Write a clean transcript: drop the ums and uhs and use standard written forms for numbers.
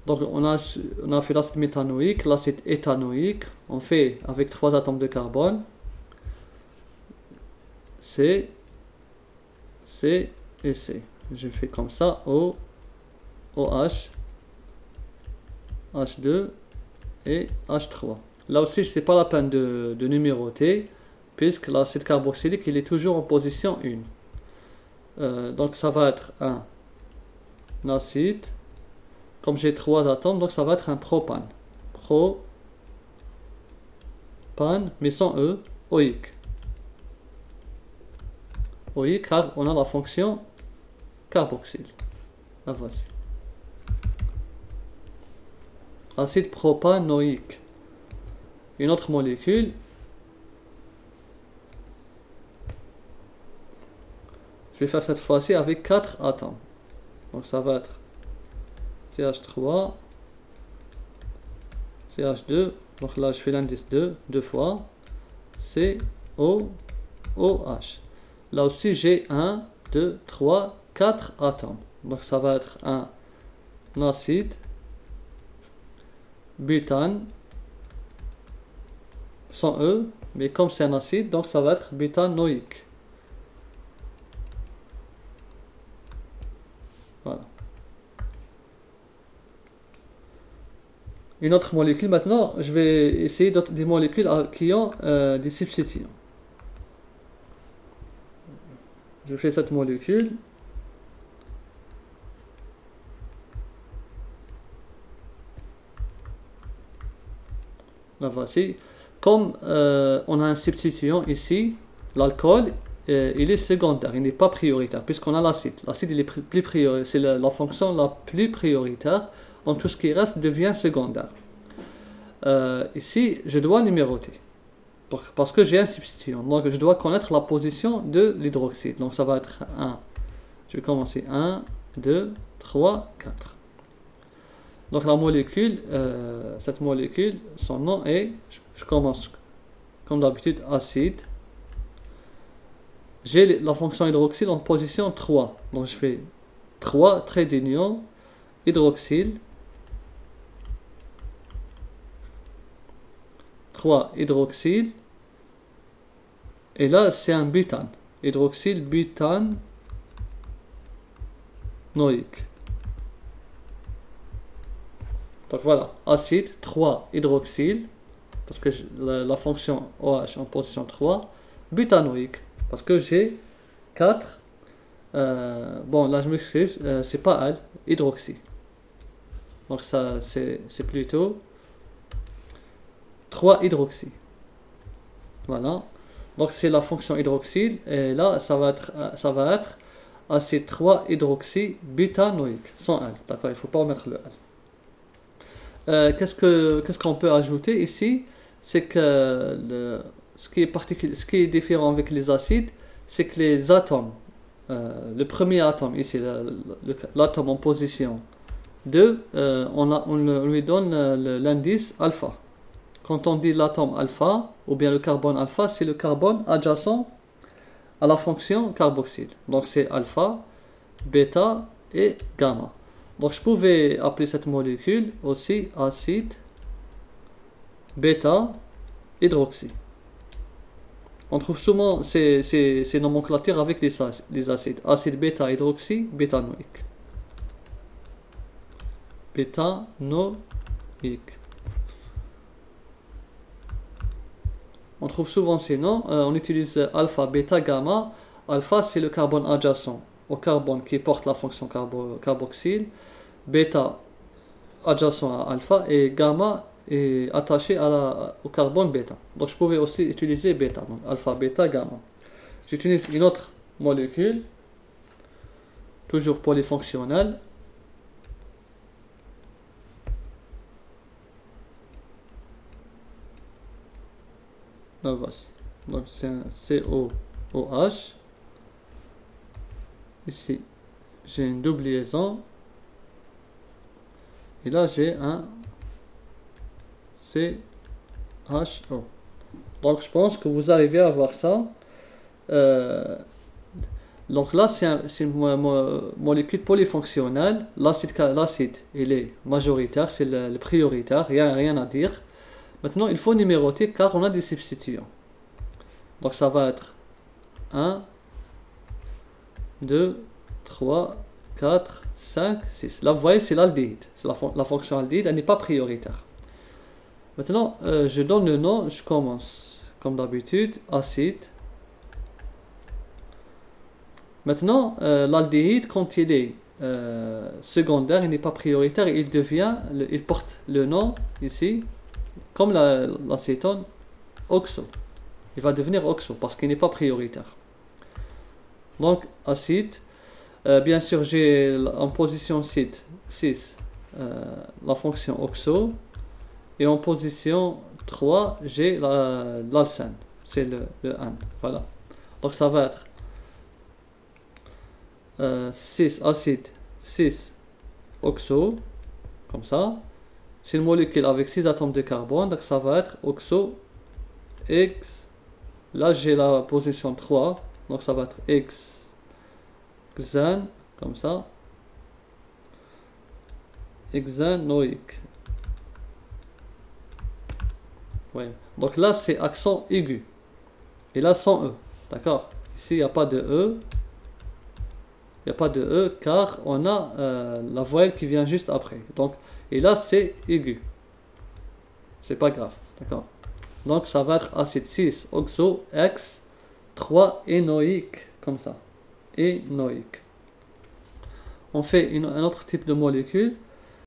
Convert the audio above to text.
Donc on a fait l'acide méthanoïque, l'acide éthanoïque. On fait avec 3 atomes de carbone. C, C et C. Je fais comme ça, O, OH, H2 et H3. Là aussi, ce n'est pas la peine de numéroter, puisque l'acide carboxylique, il est toujours en position 1. Donc ça va être un acide. Comme j'ai 3 atomes, donc ça va être un propane. Propane, mais sans E, oïque. Oïque, car on a la fonction carboxyle. La voici. Acide propanoïque. Une autre molécule. Je vais faire cette fois-ci avec 4 atomes. Donc ça va être CH3, CH2, donc là je fais l'indice 2, 2 fois, CO, OH. Là aussi j'ai 1, 2, 3, 4 atomes. Donc ça va être un acide, butane, sans E, mais comme c'est un acide, donc ça va être butanoïque. Voilà. Une autre molécule, maintenant, je vais essayer des molécules qui ont des substituants. Je fais cette molécule. La voici. Comme on a un substituant ici, l'alcool, il est secondaire, il n'est pas prioritaire, puisqu'on a l'acide. L'acide, il est plus prioritaire, c'est la fonction la plus prioritaire. Donc tout ce qui reste devient secondaire. Ici, je dois numéroter. Parce que j'ai un substituant. Donc je dois connaître la position de l'hydroxyde. Donc ça va être 1. Je vais commencer 1, 2, 3, 4. Donc la molécule, cette molécule, son nom est, je commence comme d'habitude, acide. J'ai la fonction hydroxyle en position 3. Donc je fais 3 traits d'union, hydroxyle. 3 hydroxyle. Et là, c'est un butane. Hydroxyle butane noïque. Donc voilà, acide, 3 hydroxyle, parce que la fonction OH en position 3, butanoïque, parce que j'ai 4, bon là je m'excuse, c'est pas elle, hydroxy. Donc ça c'est plutôt 3 hydroxy. Voilà, donc c'est la fonction hydroxyle, et là ça va être acide 3 hydroxy butanoïque, sans elle, d'accord, il ne faut pas omettre le L. Qu'est-ce qu'on peut ajouter ici? C'est que ce qui est différent avec les acides, c'est que les atomes, le premier atome ici, l'atome en position 2, on lui donne l'indice alpha. Quand on dit l'atome alpha, ou bien le carbone alpha, c'est le carbone adjacent à la fonction carboxyle. Donc c'est alpha, bêta et gamma. Donc je pouvais appeler cette molécule aussi acide bêta hydroxy. On trouve souvent ces nomenclatures avec les acides. Acide bêta hydroxy bétanoïque. Bétanoïque. On trouve souvent ces noms. On utilise alpha, bêta, gamma. Alpha, c'est le carbone adjacent au carbone qui porte la fonction carboxyle. Bêta adjacent à alpha et gamma est attaché au carbone bêta. Donc je pouvais aussi utiliser bêta, donc alpha, bêta, gamma. J'utilise une autre molécule, toujours polyfonctionnelle. La voici. Donc c'est un COOH. Ici, j'ai une double liaison. Et là, j'ai un CHO. Donc, je pense que vous arrivez à voir ça. Donc là, c'est une molécule polyfonctionnelle. L'acide, il est majoritaire, c'est le prioritaire, rien à dire. Maintenant, il faut numéroter car on a des substituants. Donc ça va être 1, 2, 3, 4, 5, 6. Là, vous voyez, c'est l'aldéhyde. C'est la fonction aldéhyde, elle n'est pas prioritaire. Maintenant, je donne le nom, je commence. Comme d'habitude, acide. Maintenant, l'aldéhyde, quand il est secondaire, il n'est pas prioritaire, il porte le nom ici, comme l'acétone, oxo. Il va devenir oxo parce qu'il n'est pas prioritaire. Donc, acide. Bien sûr, j'ai en position 6 la fonction oxo. Et en position 3, j'ai l'alcène. C'est le N. Voilà. Donc, ça va être 6 acide, 6 oxo, comme ça. C'est une molécule avec 6 atomes de carbone, donc ça va être oxo X. Là, j'ai la position 3, donc ça va être X xène, comme ça. Xénoïque. Ouais. Donc là, c'est accent aigu. Et là, sans E. D'accord? Ici, il n'y a pas de E. Il n'y a pas de E car on a la voyelle qui vient juste après. Donc, et là, c'est aigu. C'est pas grave. D'accord? Donc, ça va être acide 6 oxo X 3 énoïque. Comme ça. Énoïque. On fait un autre type de molécule.